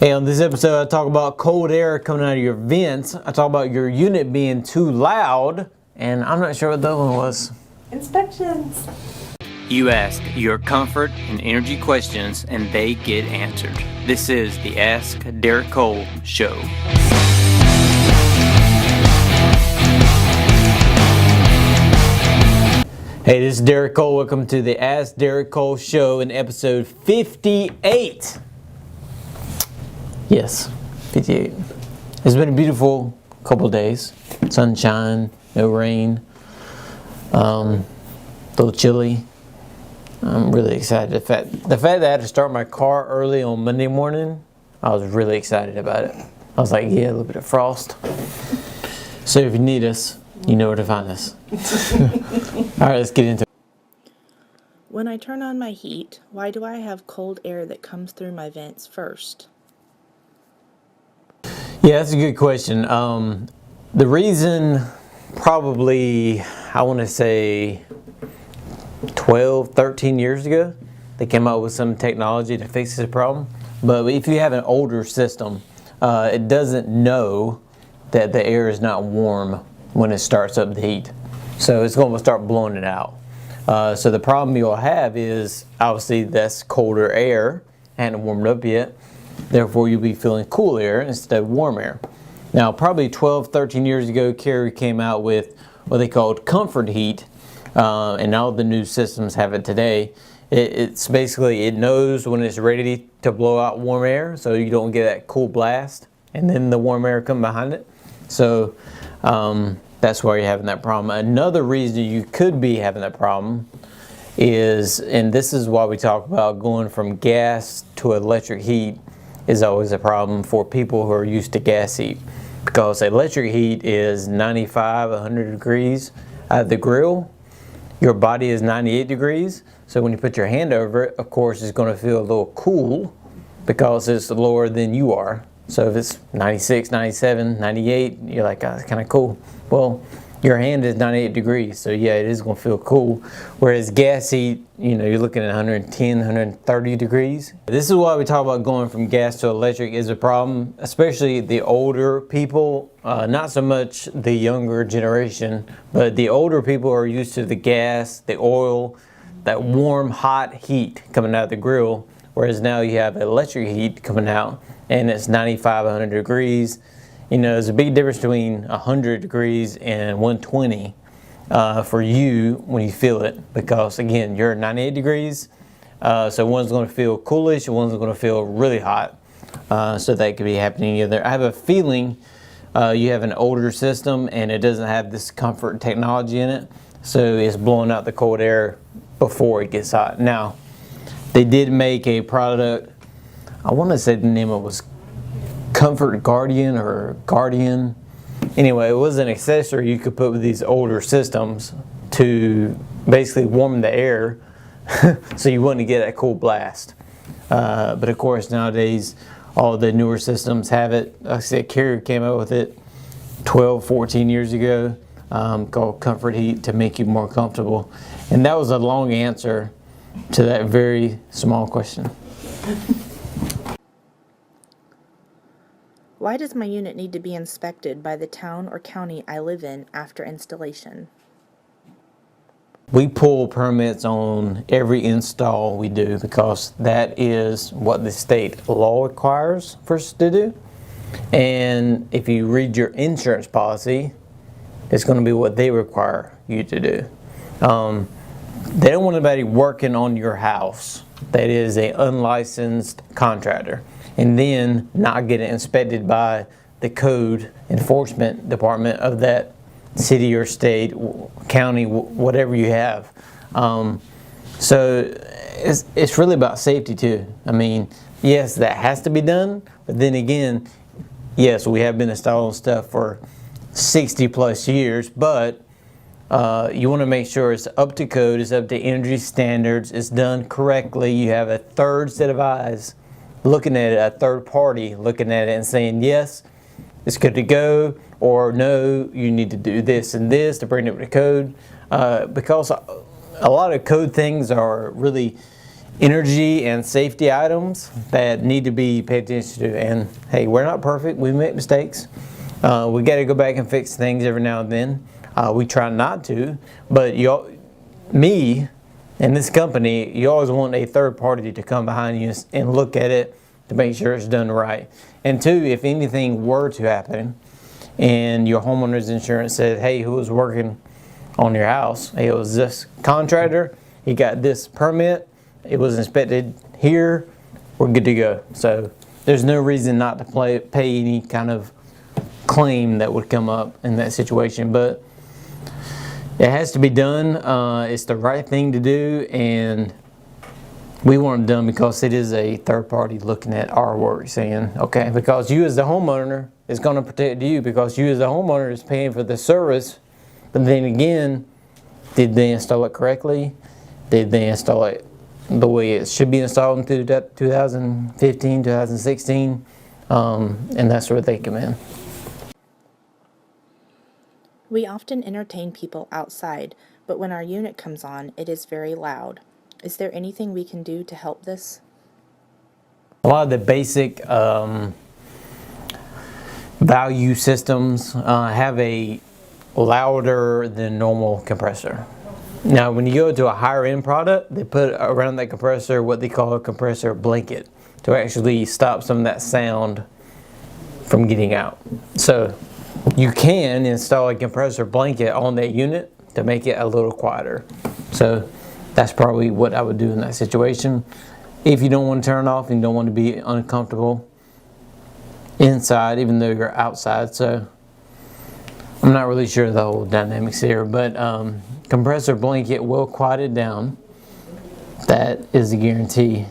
Hey, on this episode I talk about cold air coming out of your vents. I talk about your unit being too loud, and I'm not sure what the other one was. Inspections. You ask your comfort and energy questions and they get answered. This is the Ask Derek Cole Show. Hey, this is Derek Cole. Welcome to the Ask Derek Cole Show in episode 58. Yes, 58. It's been a beautiful couple days. Sunshine, no rain, a little chilly. I'm really excited. The fact that I had to start my car early on Monday morning, I was really excited about it. I was like, yeah, a little bit of frost. So if you need us, you know where to find us. All right, let's get into it. When I turn on my heat, why do I have cold air that comes through my vents first? Yeah, that's a good question. The reason, probably, I want to say 12, 13 years ago, they came out with some technology to fix this problem. But if you have an older system, it doesn't know that the air is not warm when it starts up the heat. So it's going to start blowing it out. So the problem you'll have is, obviously, that's colder air, hadn't warmed up yet. Therefore, you'll be feeling cool air instead of warm air. Now, probably 12, 13 years ago, Carrier came out with what they called comfort heat, and all the new systems have it today. It's basically, it knows when it's ready to blow out warm air, so you don't get that cool blast, and then the warm air come behind it. So that's why you're having that problem. Another reason you could be having that problem is, and this is why we talk about going from gas to electric heat, is always a problem for people who are used to gas heat, because electric heat is 95, 100 degrees at the grill. Your body is 98 degrees, so when you put your hand over it, of course, it's going to feel a little cool because it's lower than you are. So if it's 96, 97, 98, you're like, oh, it's kind of cool. Well, your hand is 98 degrees, so yeah, it is going to feel cool. Whereas gas heat, you're looking at 110, 130 degrees. This is why we talk about going from gas to electric is a problem, especially the older people, not so much the younger generation, but the older people are used to the gas, the oil, that warm, hot heat coming out of the grill, whereas now you have electric heat coming out, and it's 95, 100 degrees. There's a big difference between 100 degrees and 120 for you when you feel it, because again, you're at 98 degrees, so one's going to feel coolish and one's going to feel really hot. So that could be happening either. I have a feeling you have an older system and it doesn't have this comfort technology in it, so it's blowing out the cold air before it gets hot. Now, they did make a product, I want to say the name of it was Comfort Guardian or Guardian. Anyway, it was an accessory you could put with these older systems to basically warm the air so you wouldn't get that cool blast. But of course, nowadays, all the newer systems have it. Like I said, Carrier came out with it 12, 14 years ago, called Comfort Heat, to make you more comfortable. And that was a long answer to that very small question. Why does my unit need to be inspected by the town or county I live in after installation? We pull permits on every install we do because that is what the state law requires for us to do. And if you read your insurance policy, it's going to be what they require you to do. They don't want anybody working on your house that is an unlicensed contractor and then not get it inspected by the code enforcement department of that city or state, county, whatever you have. So it's really about safety too. I mean, yes, that has to be done, but then again, yes, we have been installing stuff for 60 plus years, but you want to make sure it's up to code, it's up to energy standards, it's done correctly. You have a third set of eyes looking at it, a third party looking at it and saying, yes, it's good to go, or no, you need to do this and this to bring it to code. Because a lot of code things are really energy and safety items that need to be paid attention to. And hey, we're not perfect. We make mistakes. We got to go back and fix things every now and then. We try not to, but me and this company, you always want a third party to come behind you and look at it to make sure it's done right. And two, if anything were to happen and your homeowner's insurance said, hey, who was working on your house? Hey, it was this contractor. He got this permit. It was inspected here. We're good to go. So there's no reason not to pay any kind of claim that would come up in that situation. But it has to be done. It's the right thing to do, and we want it done because it is a third party looking at our work, saying, okay, because you as the homeowner is going to protect you, because you as the homeowner is paying for the service. But then again, did they install it correctly? Did they install it the way it should be installed in 2015, 2016? And that's where they come in. We often entertain people outside, but when our unit comes on, it is very loud. Is there anything we can do to help this? A lot of the basic value systems have a louder than normal compressor. Now, when you go to a higher end product, they put around that compressor what they call a compressor blanket to actually stop some of that sound from getting out. So you can install a compressor blanket on that unit to make it a little quieter. So that's probably what I would do in that situation. If you don't want to turn it off and you don't want to be uncomfortable inside, even though you're outside. So I'm not really sure the whole dynamics here, but compressor blanket will quiet it down. That is a guarantee.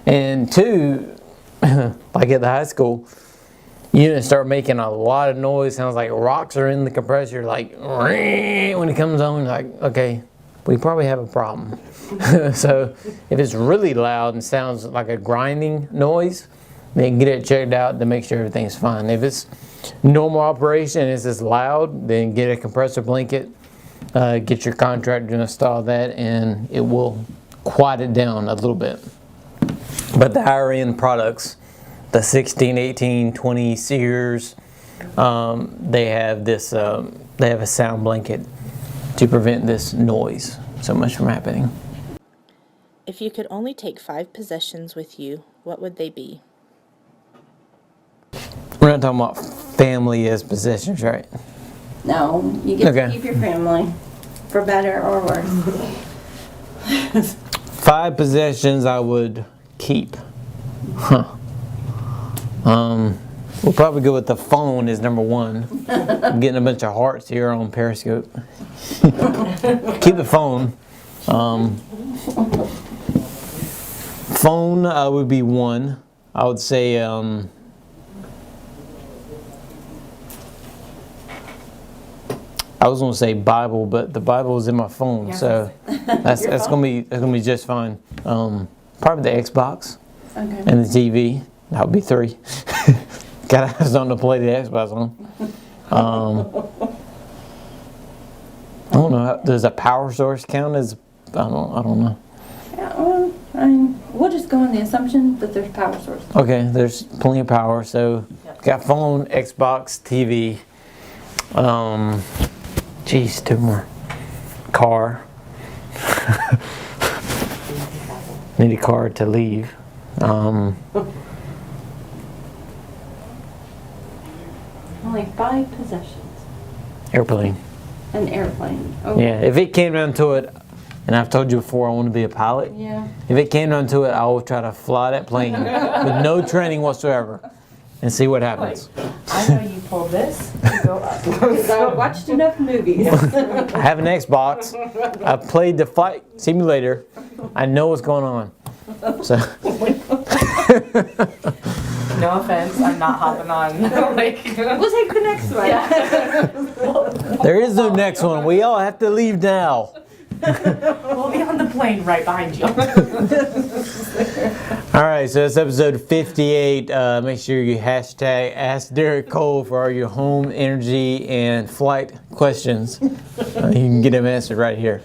And two, like at the high school, units start making a lot of noise. Sounds like rocks are in the compressor. Like when it comes on, like, okay, we probably have a problem. So if it's really loud and sounds like a grinding noise, then get it checked out to make sure everything's fine. If it's normal operation and it's just loud, then get a compressor blanket. Get your contractor to install that, and it will quiet it down a little bit. But the higher end products, the 16, 18, 20 Sears, they have this. They have a sound blanket to prevent this noise so much from happening. If you could only take 5 possessions with you, what would they be? We're not talking about family as possessions, right? No, you get Okay. to keep your family, for better or worse. 5 possessions I would keep. We'll probably go with the phone as number 1. I'm getting a bunch of hearts here on Periscope. Keep the phone. Phone would be 1. I would say I was going to say Bible, but the Bible is in my phone, so that's gonna be just fine. Probably the Xbox Okay. and the TV. That would be 3. Gotta have something to play the Xbox on. I don't know. Does a power source count as? I don't know. Yeah, well, we'll just go on the assumption that there's power source. Okay, there's plenty of power. So got phone, Xbox, TV. Geez, 2 more. Car. Need a car to leave. Only 5 possessions. Airplane. An airplane. Oh. Yeah, if it came down to it, and I've told you before I want to be a pilot. Yeah. If it came down to it, I will try to fly that plane with no training whatsoever and see what happens. I know you pull this, you go up. Because I watched enough movies. I have an Xbox. I've played the flight simulator. I know what's going on. So No offense, I'm not hopping on. Like, We'll take the next one. there is no next one. We all have to leave now. we'll be on the plane right behind you. All right, so that's episode 58. Make sure you hashtag Ask Derek Cole for all your home, energy, and flight questions. You can get them answered right here.